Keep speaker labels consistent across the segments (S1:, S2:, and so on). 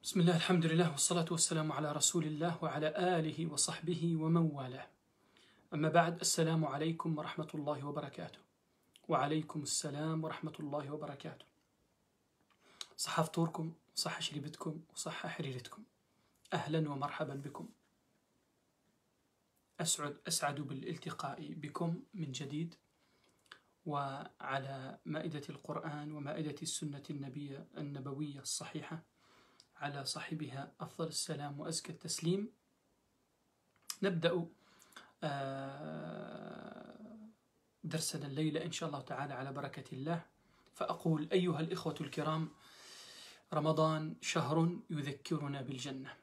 S1: بسم الله الحمد لله والصلاة والسلام على رسول الله وعلى آله وصحبه ومن والاه. أما بعد، السلام عليكم ورحمة الله وبركاته. وعليكم السلام ورحمة الله وبركاته. صحة فطوركم، صحة شربتكم، وصحة حريرتكم. أهلا ومرحبا بكم. أسعد بالالتقاء بكم من جديد وعلى مائدة القرآن ومائدة السنة النبوية الصحيحة، على صاحبها أفضل السلام وأزكى التسليم. نبدأ درسنا الليلة إن شاء الله تعالى على بركة الله. فأقول أيها الإخوة الكرام، رمضان شهر يذكرنا بالجنة.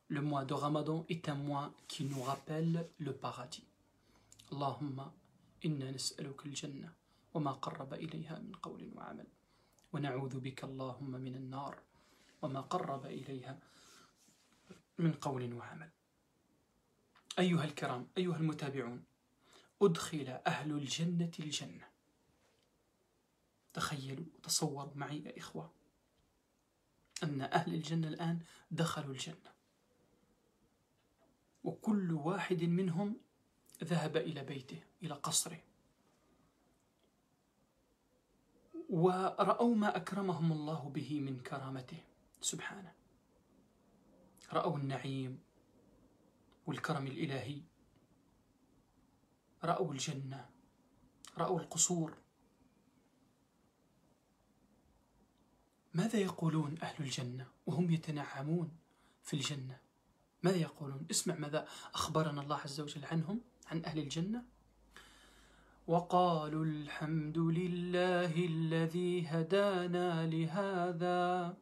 S1: Le mois de Ramadan est un mois qui nous rappelle le paradis. اللهم إنا نسألك الجنة وما قرب إليها من قول وعمل، ونعوذ بك اللهم من النار وما قرب إليها من قول وعمل. أيها الكرام، أيها المتابعون، أدخل أهل الجنة الجنة. تخيلوا، تصوروا معي يا إخوة أن أهل الجنة الآن دخلوا الجنة، وكل واحد منهم ذهب إلى بيته، إلى قصره، ورأوا ما أكرمهم الله به من كرامته سبحانه. رأوا النعيم والكرم الإلهي، رأوا الجنة، رأوا القصور. ماذا يقولون أهل الجنة وهم يتنعمون في الجنة؟ ماذا يقولون؟ اسمع ماذا أخبرنا الله عز وجل عنهم، عن أهل الجنة. وقالوا الحمد لله الذي هدانا لهذا،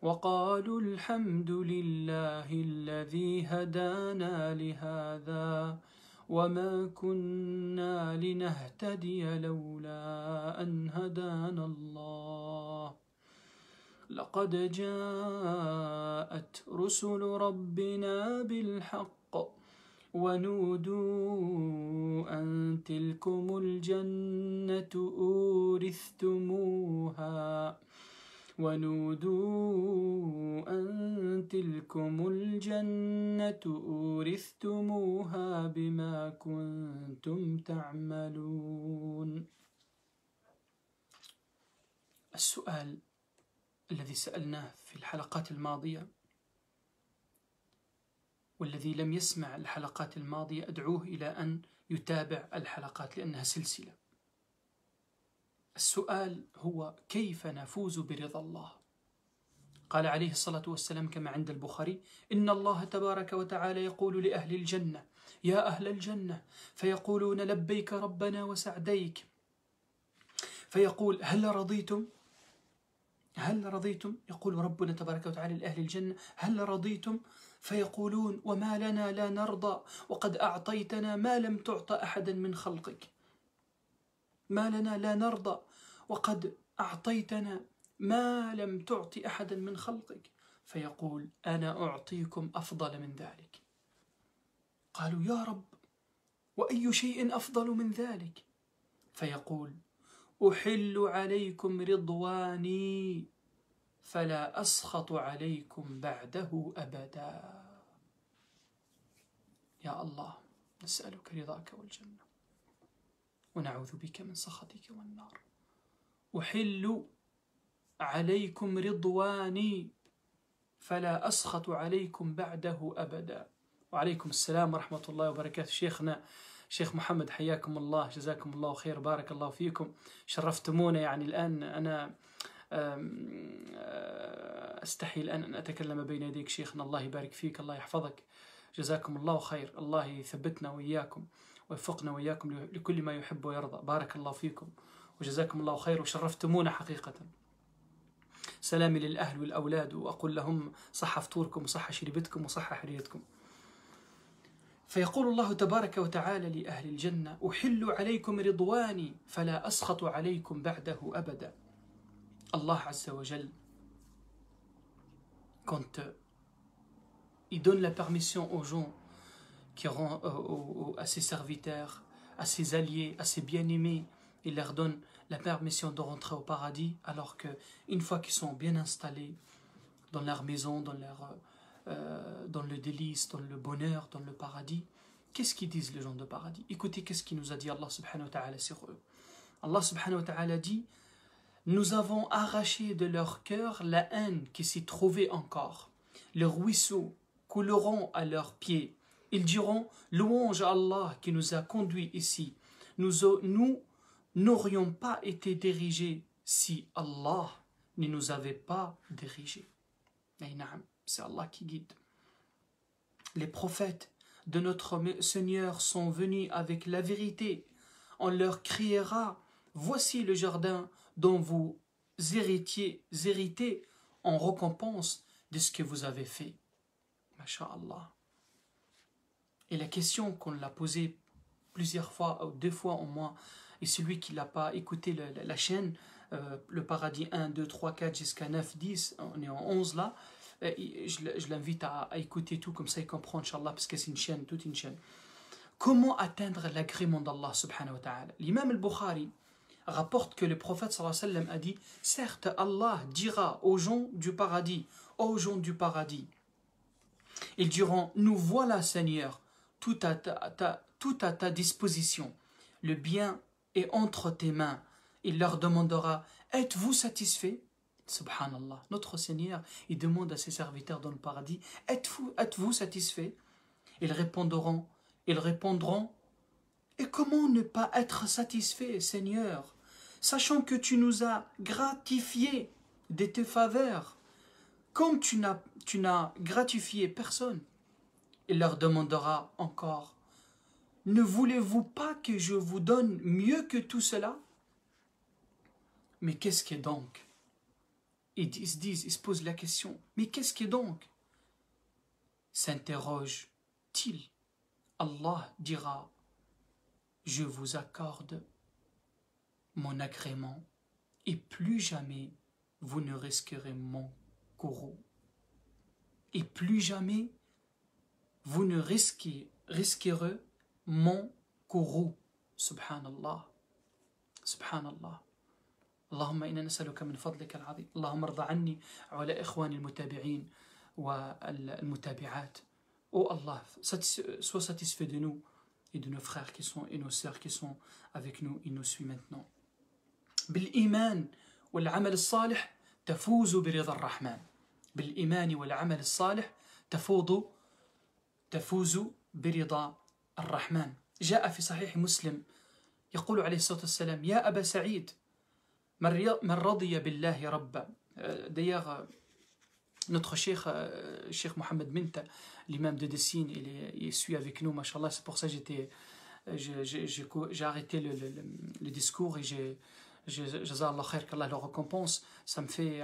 S1: وقالوا الحمد لله الذي هدانا لهذا وما كنا لنهتدي لولا أن هدانا الله لقد جاءت رسل ربنا بالحق ونودوا أن تلكم الجنة أورثتموها بما كنتم تعملون. السؤال الذي سألناه في الحلقات الماضية، والذي لم يسمع الحلقات الماضية أدعوه إلى أن يتابع الحلقات لأنها سلسلة. السؤال هو: كيف نفوز برضا الله؟ قال عليه الصلاة والسلام كما عند البخاري: إن الله تبارك وتعالى يقول لأهل الجنة: يا أهل الجنة، فيقولون لبيك ربنا وسعديك، فيقول: هل رضيتم؟ هل رضيتم؟ يقول ربنا تبارك وتعالى لأهل الجنة: هل رضيتم؟ فيقولون: وما لنا لا نرضى وقد أعطيتنا ما لم تعط أحدا من خلقك. ما لنا لا نرضى وقد أعطيتنا ما لم تعط أحدا من خلقك. فيقول: أنا أعطيكم أفضل من ذلك. قالوا: يا رب، وأي شيء أفضل من ذلك؟ فيقول: أحل عليكم رضواني فلا أسخط عليكم بعده أبدا. يا الله، نسألك رضاك والجنة ونعوذ بك من سخطك والنار. أحل عليكم رضواني فلا أسخط عليكم بعده أبدا. وعليكم السلام ورحمة الله وبركاته. شيخنا شيخ محمد، حياكم الله، جزاكم الله خير، بارك الله فيكم، شرفتمونا. يعني الآن أنا أستحي الآن أن أتكلم بين يديك شيخنا. الله يبارك فيك، الله يحفظك، جزاكم الله خير. الله يثبتنا وإياكم ويوفقنا وإياكم لكل ما يحب ويرضى. بارك الله فيكم وجزاكم الله خير، وشرفتمونا حقيقة. سلامي للأهل والأولاد، وأقول لهم صحة فطوركم وصحة شربتكم وصحة حريتكم. فيقول الله تبارك وتعالى لأهل الجنة: أحل عليكم رضواني فلا أسخط عليكم بعده أبدا. الله عز وجل, quand il donne la permission aux gens, à ses serviteurs, à ses alliés, à ses bien-aimés, il leur donne la permission de rentrer au paradis, alors qu'une fois qu'ils sont bien installés, dans leur maison, dans le délice, dans le bonheur, dans le paradis. Qu'est-ce qu'ils disent les gens de paradis? Écoutez, qu'est-ce qu'il nous a dit Allah subhanahu wa ta'ala sur eux. Allah subhanahu wa ta'ala dit: nous avons arraché de leur cœur la haine qui s'y trouvait encore. Les ruisseaux couleront à leurs pieds. Ils diront: louange à Allah qui nous a conduits ici. Nous n'aurions pas été dirigés si Allah ne nous avait pas dirigés. C'est Allah qui guide. Les prophètes de notre Seigneur sont venus avec la vérité. On leur criera: voici le jardin dont vous héritez en récompense de ce que vous avez fait. Masha'Allah. Et la question qu'on l'a posée plusieurs fois, ou 2 fois au moins, et celui qui n'a pas écouté la chaîne, le paradis 1, 2, 3, 4 jusqu'à 9, 10, on est en 11 là, je l'invite à écouter tout, comme ça il comprend, Inch'Allah, parce que c'est une chaîne, toute une chaîne. Comment atteindre l'agrément d'Allah subhanahu wa ta'ala? L'imam al-Bukhari rapporte que le prophète sallallahu alayhi wa sallam a dit: certes, Allah dira aux gens du paradis, ils diront: nous voilà, Seigneur, tout à ta disposition, le bien est entre tes mains. Il leur demandera: êtes-vous satisfait? Subhanallah, notre Seigneur, il demande à ses serviteurs dans le paradis: êtes-vous satisfait? Ils répondront: et comment ne pas être satisfait, Seigneur, sachant que tu nous as gratifiés de tes faveurs, comme tu n'as gratifié personne. Il leur demandera encore: ne voulez-vous pas que je vous donne mieux que tout cela? Mais qu'est-ce qui est donc? Ils se posent la question: mais qu'est-ce qui est donc? S'interroge-t-il. Allah dira: je vous accorde mon agrément et plus jamais vous ne risquerez mon courroux. Et plus jamais vous ne risquerez mon courroux. Subhanallah. Subhanallah. اللهم إنا نسألك من فضلك العظيم اللهم ارضى عني وعلى إخواني المتابعين والمتابعات. Oh Allah, sois satisfait de nous et de nos frères qui sont et nos sœurs qui sont avec nous et nous suivent maintenant. بالإيمان والعمل الصالح تفوز برضا الرحمن. بالإيمان والعمل الصالح تفوز برضا الرحمن. جاء في صحيح مسلم يقول عليه الصلاة والسلام: يا أبا سعيد من رضي بالله ربا. D'ailleurs, notre cheikh Mohamed Minta, l'imam de Dessine, il suit avec nous, mashallah. C'est pour ça que j'ai arrêté le discours et Jazallah khair, qu'Allah le récompense. Ça me fait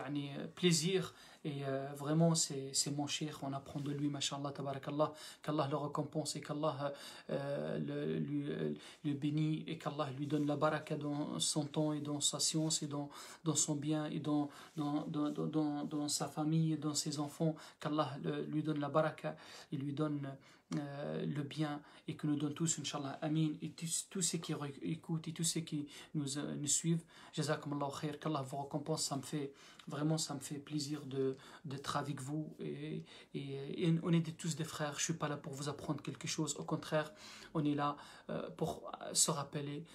S1: plaisir et vraiment c'est mon cheikh, on apprend de lui, mashallah, tabarakallah. Qu'Allah le récompense et qu'Allah le bénit et qu'Allah lui donne la baraka dans son temps et dans sa science et dans son bien et dans sa famille et dans ses enfants. Qu'Allah lui donne la baraka et lui donne le bien et que nous donne tous, Inch'Allah, Amin, et tous ceux qui écoutent et tous ceux qui nous suivent. Jazakumullahu khair, qu'Allah vous récompense. Ça me fait plaisir d'être avec vous et on est tous des frères. Je ne suis pas là pour vous apprendre quelque chose, au contraire, on est là pour se rappeler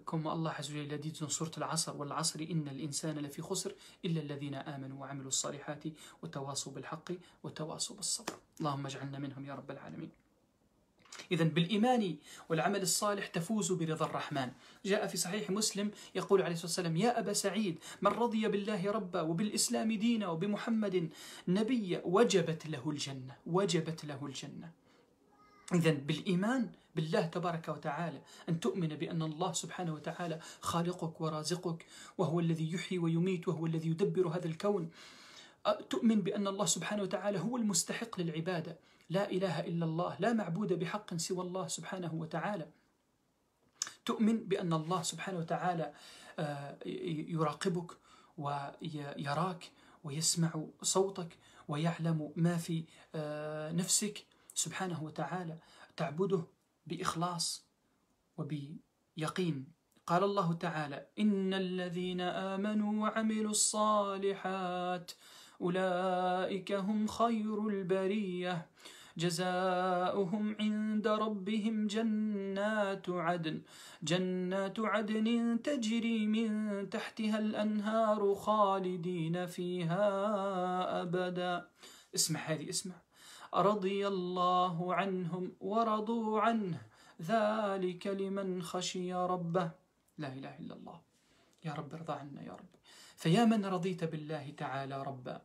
S1: comme Allah Azza wa Jalla dit dans sourate Al-Asr: wal 'asri innal insana lafi khusr illa alladhina amanu wa 'amilu s-salihati wa tawasaw bil haqqi wa tawasaw bis sabr. Allahumma ij'alna minhum ya rabbal alamin. إذن بالإيمان والعمل الصالح تفوز برضا الرحمن. جاء في صحيح مسلم يقول عليه الصلاة والسلام: يا أبا سعيد من رضي بالله ربا وبالإسلام دينا وبمحمد نبيا وجبت له الجنة. إذن بالإيمان بالله تبارك وتعالى، أن تؤمن بأن الله سبحانه وتعالى خالقك ورازقك، وهو الذي يحيي ويميت، وهو الذي يدبر هذا الكون. تؤمن بأن الله سبحانه وتعالى هو المستحق للعبادة، لا إله إلا الله، لا معبود بحق سوى الله سبحانه وتعالى. تؤمن بأن الله سبحانه وتعالى يراقبك ويراك ويسمع صوتك ويعلم ما في نفسك سبحانه وتعالى. تعبده بإخلاص وبيقين. قال الله تعالى: إن الذين آمنوا وعملوا الصالحات أولئك هم خير البرية جزاؤهم عند ربهم جنات عدن تجري من تحتها الأنهار خالدين فيها أبدا. اسمع رضي الله عنهم ورضوا عنه ذلك لمن خشي ربه. لا إله إلا الله. يا رب ارضى عنا يا رب. فيا من رضيت بالله تعالى ربا،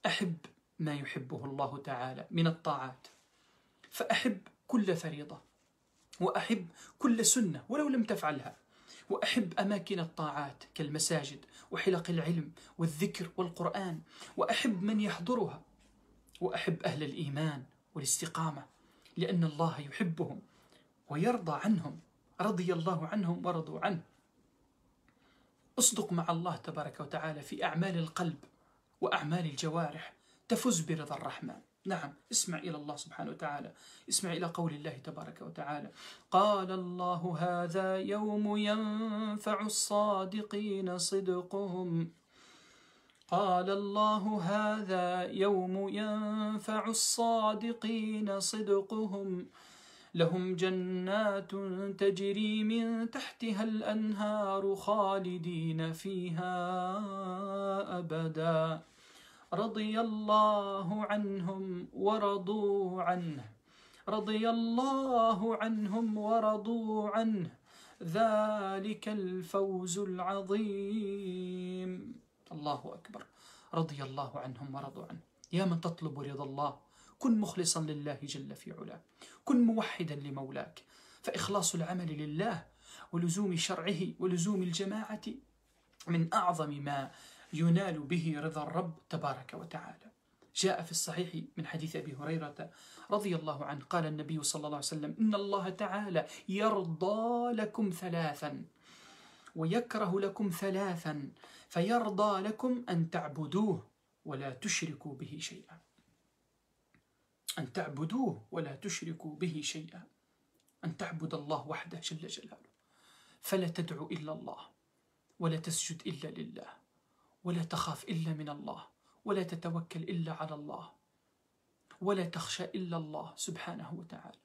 S1: أحب ما يحبه الله تعالى من الطاعات، فأحب كل فريضة، وأحب كل سنة ولو لم تفعلها، وأحب أماكن الطاعات كالمساجد وحلق العلم والذكر والقرآن، وأحب من يحضرها، وأحب أهل الإيمان والاستقامة، لأن الله يحبهم ويرضى عنهم. رضي الله عنهم ورضوا عنه. اصدق مع الله تبارك وتعالى في أعمال القلب وأعمال الجوارح، تفز برضا الرحمن. نعم، اسمع إلى الله سبحانه وتعالى، اسمع إلى قول الله تبارك وتعالى: قال الله هذا يوم ينفع الصادقين صدقهم. قال الله هذا يوم ينفع الصادقين صدقهم لهم جنات تجري من تحتها الأنهار خالدين فيها أبدا رضي الله عنهم ورضوا عنه رضي الله عنهم ورضوا عنه ذلك الفوز العظيم. الله أكبر. رضي الله عنهم ورضوا عنه. يا من تطلب رضا الله، كن مخلصا لله جل في علاه، كن موحدا لمولاك، فإخلاص العمل لله ولزوم شرعه ولزوم الجماعة من أعظم ما ينال به رضا الرب تبارك وتعالى. جاء في الصحيح من حديث أبي هريرة رضي الله عنه قال النبي صلى الله عليه وسلم: إن الله تعالى يرضى لكم ثلاثا ويكره لكم ثلاثا، فيرضى لكم أن تعبدوه ولا تشركوا به شيئا. أن تعبدوه ولا تشركوا به شيئا، أن تعبد الله وحده جل جلاله، فلا تدعو إلا الله، ولا تسجد إلا لله، ولا تخاف إلا من الله، ولا تتوكل إلا على الله، ولا تخشى إلا الله سبحانه وتعالى،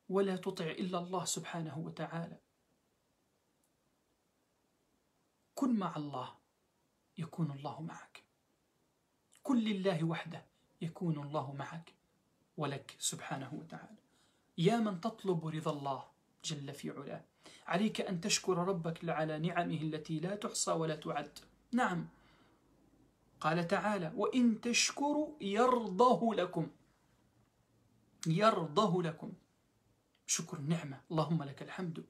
S1: ولا تطع إلا الله سبحانه وتعالى. كن مع الله يكون الله معك، كن لله وحده يكون الله معك ولك سبحانه وتعالى. يا من تطلب رضا الله جل في علاه، عليك أن تشكر ربك على نعمه التي لا تحصى ولا تعد. نعم، قال تعالى: وإن تشكروا يرضه لكم. يرضه لكم. شكر النعمة. اللهم لك الحمد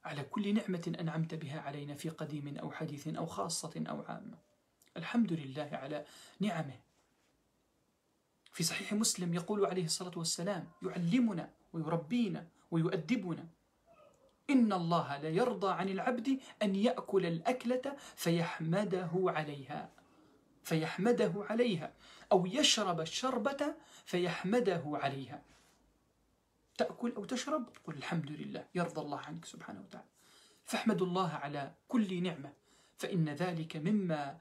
S1: على كل نعمة أنعمت بها علينا في قديم أو حديث أو خاصة أو عامة. الحمد لله على نعمه. في صحيح مسلم يقول عليه الصلاة والسلام: يعلمنا ويربينا ويؤدبنا: إن الله لا يرضى عن العبد أن يأكل الأكلة فيحمده عليها أو يشرب الشربة فيحمده عليها. تأكل أو تشرب قل الحمد لله، يرضى الله عنك سبحانه وتعالى. فاحمدوا الله على كل نعمة، فإن ذلك مما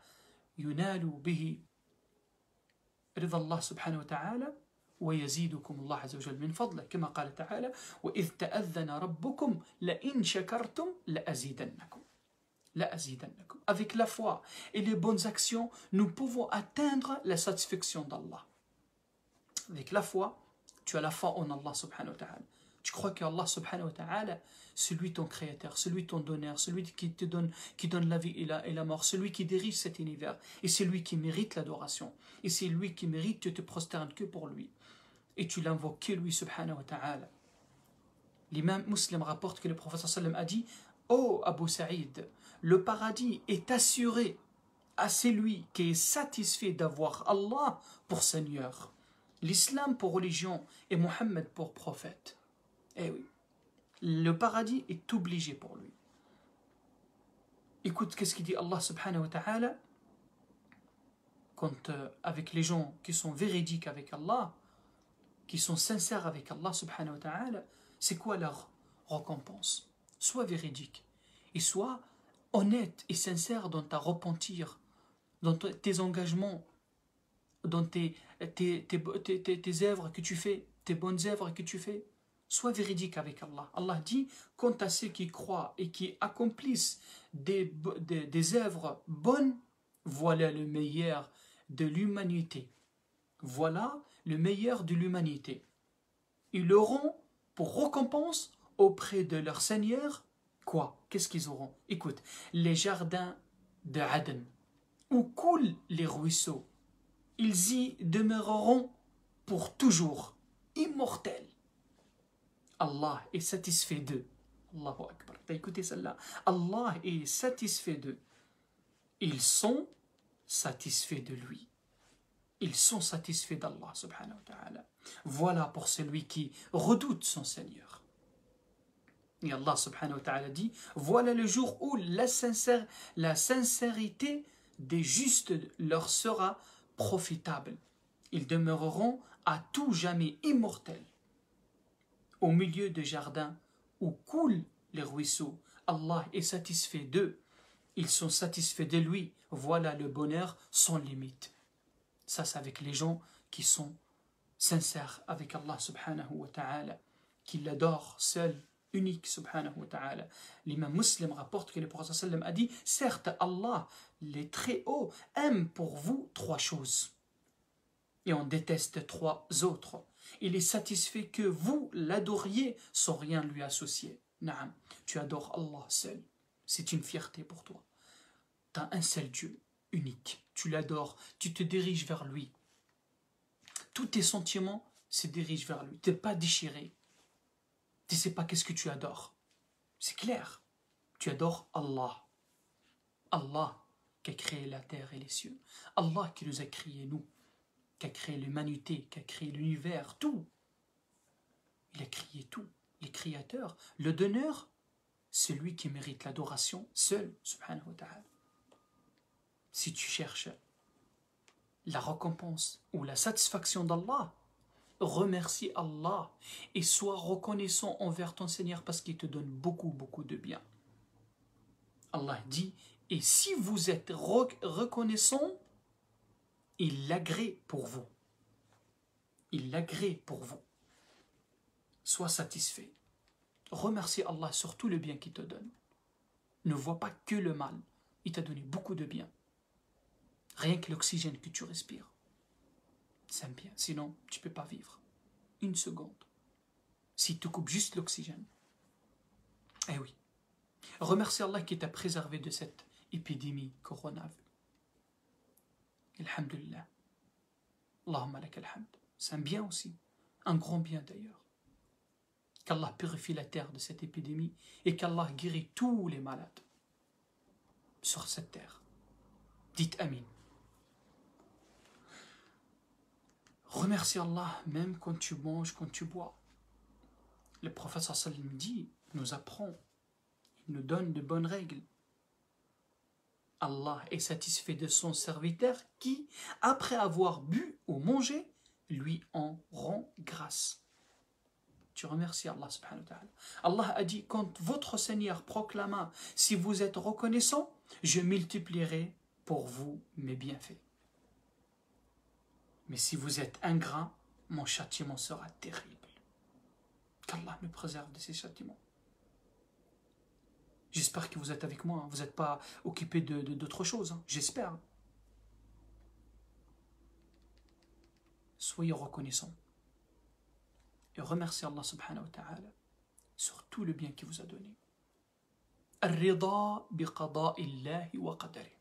S1: ينال به رضا الله سبحانه وتعالى، ويزيدكم الله عز وجل من فضله، كما قال تعالى: وإذ تأذن ربكم لئن شكرتم لأزيدنكم. Avec la foi et les bonnes actions, nous pouvons atteindre la satisfaction d'Allah. Avec la foi, tu as la foi en Allah subhanahu wa ta'ala. Tu crois que Allah subhanahu wa ta'ala, c'est lui ton créateur, c'est lui ton donneur, celui qui donne la vie et la mort, celui qui dirige cet univers, et c'est lui qui mérite l'adoration, et c'est lui qui mérite que tu te prosternes que pour lui, et tu l'invoques que lui subhanahu wa ta'ala. L'imam Muslim rapporte que le prophète sallam a dit: oh Abu Saïd, le paradis est assuré à celui qui est satisfait d'avoir Allah pour Seigneur, l'islam pour religion et Mohammed pour prophète. Eh oui, le paradis est obligé pour lui. Écoute, qu'est-ce qu'il dit Allah subhanahu wa ta'ala quand avec les gens qui sont véridiques avec Allah, qui sont sincères avec Allah subhanahu wa ta'ala, c'est quoi leur récompense? Sois véridique et sois honnête et sincère dans ta repentir dans tes engagements, dans tes œuvres que tu fais, tes bonnes œuvres que tu fais. Sois véridique avec Allah. Allah dit, quant à ceux qui croient et qui accomplissent des œuvres bonnes, voilà le meilleur de l'humanité. Voilà le meilleur de l'humanité. Ils auront pour récompense auprès de leur Seigneur, quoi? Qu'est-ce qu'ils auront? Écoute, les jardins de Aden, où coulent les ruisseaux, ils y demeureront pour toujours, immortels. Allah est satisfait d'eux. Allahu Akbar. T'as écouté celle-là? Allah est satisfait d'eux. Ils sont satisfaits de lui. Ils sont satisfaits d'Allah subhanahu wa ta'ala. Voilà pour celui qui redoute son Seigneur. Et Allah subhanahu wa ta'ala dit, voilà le jour où la sincérité des justes leur sera profitable. Ils demeureront à tout jamais immortels. Au milieu de jardins où coulent les ruisseaux, Allah est satisfait d'eux. Ils sont satisfaits de lui. Voilà le bonheur sans limite. Ça, c'est avec les gens qui sont sincères avec Allah subhanahu wa ta'ala, qui l'adorent seul, unique subhanahu wa ta'ala. L'imam Muslim rapporte que le prophète sallam a dit, certes, Allah, les très hauts, aime pour vous 3 choses. Et on déteste 3 autres. Il est satisfait que vous l'adoriez sans rien lui associer. Naam, tu adores Allah seul. C'est une fierté pour toi. Tu as un seul Dieu, unique. Tu l'adores, tu te diriges vers lui. Tous tes sentiments se dirigent vers lui. Tu n'es pas déchiré. Tu ne sais pas qu'est-ce que tu adores. C'est clair. Tu adores Allah. Allah qui a créé la terre et les cieux. Allah qui nous a créés, nous. Qui a créé l'humanité, qui a créé l'univers, tout. Il a créé tout. Les créateurs. Le donneur, c'est lui qui mérite l'adoration seul, subhanahu wa ta'ala. Si tu cherches la récompense ou la satisfaction d'Allah, remercie Allah et sois reconnaissant envers ton Seigneur parce qu'il te donne beaucoup, beaucoup de bien. Allah dit, et si vous êtes reconnaissant, il l'agrée pour vous. Il l'agrée pour vous. Sois satisfait. Remercie Allah sur tout le bien qu'il te donne. Ne vois pas que le mal. Il t'a donné beaucoup de bien. Rien que l'oxygène que tu respires. C'est un bien. Sinon, tu ne peux pas vivre. Une seconde. S'il te coupe juste l'oxygène. Eh oui. Remercie Allah qui t'a préservé de cette épidémie coronavirus. Alhamdulillah. Allahumma lak alhamd. C'est un bien aussi. Un grand bien d'ailleurs. Qu'Allah purifie la terre de cette épidémie et qu'Allah guérit tous les malades sur cette terre. Dites Amin. Remercie Allah même quand tu manges, quand tu bois. Le prophète sallallahu alayhi wa sallam dit, nous apprend, il nous donne de bonnes règles. Allah est satisfait de son serviteur qui, après avoir bu ou mangé, lui en rend grâce. Tu remercies Allah subhanahu wa ta'ala. Allah a dit, quand votre Seigneur proclama, si vous êtes reconnaissant, je multiplierai pour vous mes bienfaits. Mais si vous êtes ingrat, mon châtiment sera terrible. Qu'Allah me préserve de ces châtiments. J'espère que vous êtes avec moi, vous n'êtes pas occupé d'autre chose, j'espère. Soyez reconnaissants et remerciez Allah subhanahu wa ta'ala sur tout le bien qu'il vous a donné. Ar-rida bi qada'illahi wa qadarihi.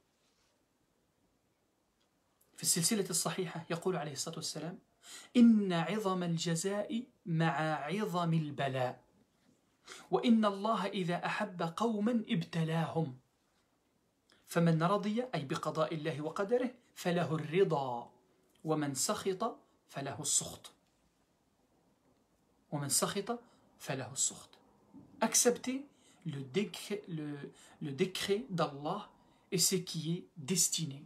S1: في السلسلة الصحيحة يقول عليه الصلاة والسلام إن عظم الجزاء مع عظم البلاء وإن الله إذا أحب قوما ابتلاهم فمن رضي أي بقضاء الله وقدره فله الرضا ومن سخط فله السخط ومن سخط فله السخط. Accepter le décret d'Allah et ce qui est destiné.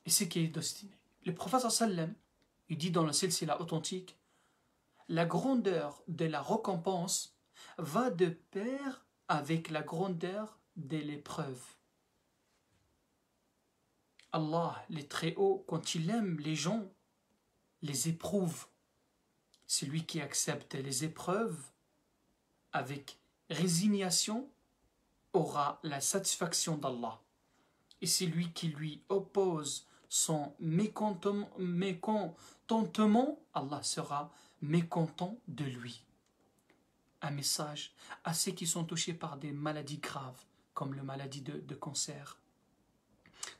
S1: Et ce qui est destiné. Le prophète sallam, il dit dans le silsila authentique, la grandeur de la récompense va de pair avec la grandeur de l'épreuve. Allah, les Très-Hauts, quand il aime les gens, les éprouve. Celui qui accepte les épreuves avec résignation aura la satisfaction d'Allah. Et celui qui lui oppose son mécontentement, Allah sera mécontent de lui. Un message à ceux qui sont touchés par des maladies graves, comme la maladie de cancer,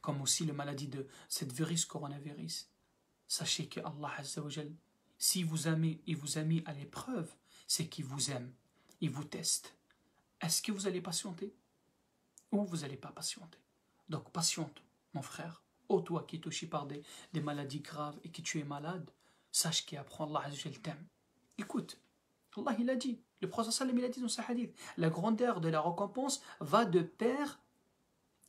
S1: comme aussi la maladie de cette virus coronavirus. Sachez que Allah Azza wa Jal, si vous aimez et vous a mis à l'épreuve, c'est qu'il vous aime, il vous teste. Est-ce que vous allez patienter ou vous n'allez pas patienter? Donc patiente, mon frère. Ô toi qui es touché par des maladies graves et que tu es malade, sache qu'après Allah Azza wa Jal t'aime. Écoute, Allah il a dit, le prophète sallam il a dit dans sa hadith, la grandeur de la récompense va de pair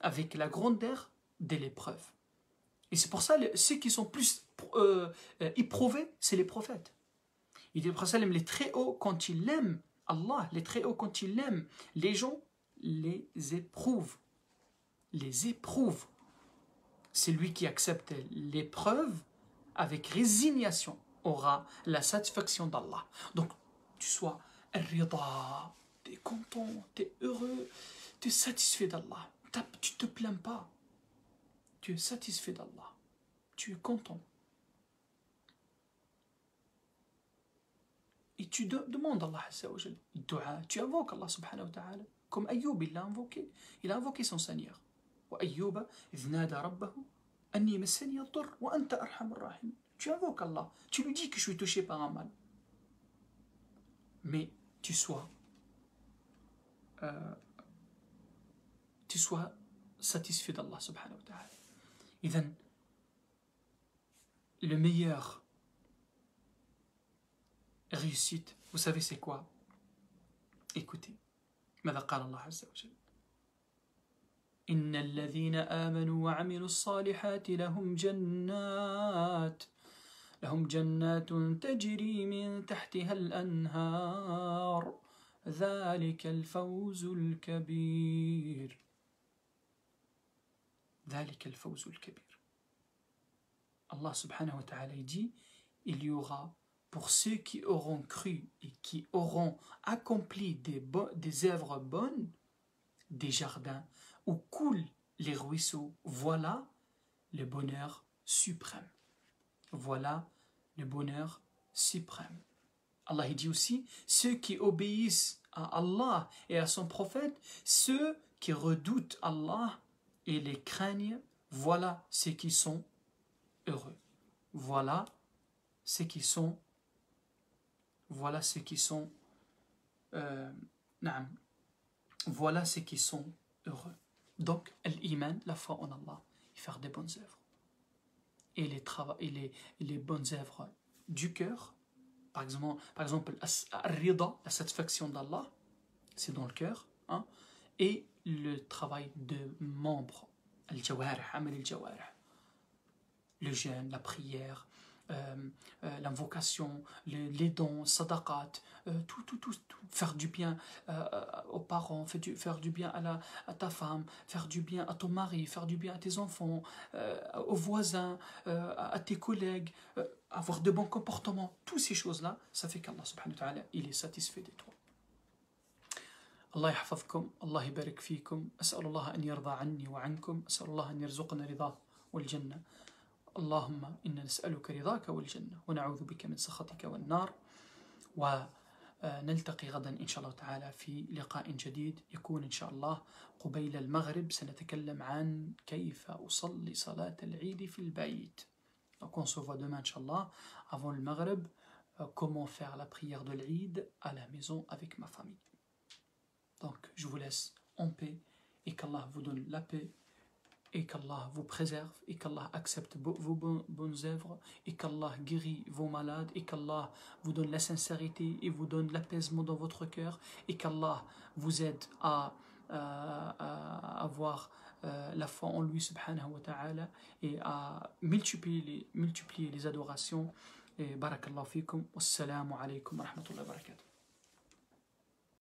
S1: avec la grandeur de l'épreuve. Et c'est pour ça ceux qui sont plus éprouvés, c'est les prophètes. Il dit le prophète sallam, les très hauts quand il aime Allah, les très hauts quand il aime les gens, les éprouve. Les éprouve. C'est lui qui accepte l'épreuve avec résignation aura la satisfaction d'Allah. Donc, tu sois rida, tu es content, tu es heureux, tu es satisfait d'Allah. Tu ne te plains pas. Tu es satisfait d'Allah. Tu es content. Et tu demandes à Allah Azza wa Jal, tu invoques Allah subhanahu wa ta'ala. Comme Ayyub, il l'a invoqué. Il a invoqué son Seigneur. وأيوب إذ نادى ربه أني مسني الضر وأنت أرحم الراحمين. Tu invoques Allah. Tu lui dis que je suis touché par un mal. Mais tu sois satisfait d'Allah subhanahu wa ta'ala. إذن le meilleur réussite, vous savez c'est quoi? Écoutez, ماذا قال الله عز وجل؟ إن الذين آمنوا وعملوا الصالحات لهم جنات تجري من تحتها الأنهار ذلك الفوز الكبير. ذلك الفوز الكبير. Allah subhanahu wa ta'ala dit, il y aura pour ceux qui auront cru et qui auront accompli des œuvres bonnes, des jardins où coulent les ruisseaux. Voilà le bonheur suprême. Voilà le bonheur suprême. Allah dit aussi, ceux qui obéissent à Allah et à son prophète, ceux qui redoutent Allah et les craignent, voilà ceux qui sont heureux. Voilà ceux qui sont voilà ceux qui sont heureux. Donc, l'iman, la foi en Allah, et faire des bonnes œuvres. Et les bonnes œuvres du cœur, par exemple rida, la satisfaction d'Allah, c'est dans le cœur, hein, et le travail de membres, al-jawarih, amal al-jawarih, le jeûne, la prière, l'invocation, les dons, sadaqat, tout, faire du bien aux parents, faire du bien à ta femme, faire du bien à ton mari, faire du bien à tes enfants, aux voisins, à tes collègues, avoir de bons comportements, toutes ces choses-là, ça fait qu'Allah subhanahu wa ta'ala, il est satisfait de toi. الله يحفظكم الله يبارك فيكم أسأل الله أن يرضى عني وعنكم أسأل الله أن يرزقنا رضاه والجنة اللهم إنا نسألك رضاك والجنة ونعوذ بك من سخطك والنار ونلتقي غدا إن شاء الله تعالى في لقاء جديد يكون إن شاء الله قبيل المغرب سنتكلم عن كيف أصلي صلاة العيد في البيت. Donc on se voit demain Inch'Allah avant le Maghreb, comment faire la prière de l'Eid à la maison avec ma famille. Donc je vous laisse en paix et qu'Allah vous donne la paix et qu'Allah vous préserve et qu'Allah accepte vos bonnes œuvres et qu'Allah guérit vos malades et qu'Allah vous donne la sincérité et vous donne l'apaisement dans votre cœur et qu'Allah vous aide à avoir la foi en lui subhanahu wa ta'ala et à multiplier les adorations et barakallahu fikum wassalamu alaykum wa rahmatullahi wa barakatuh.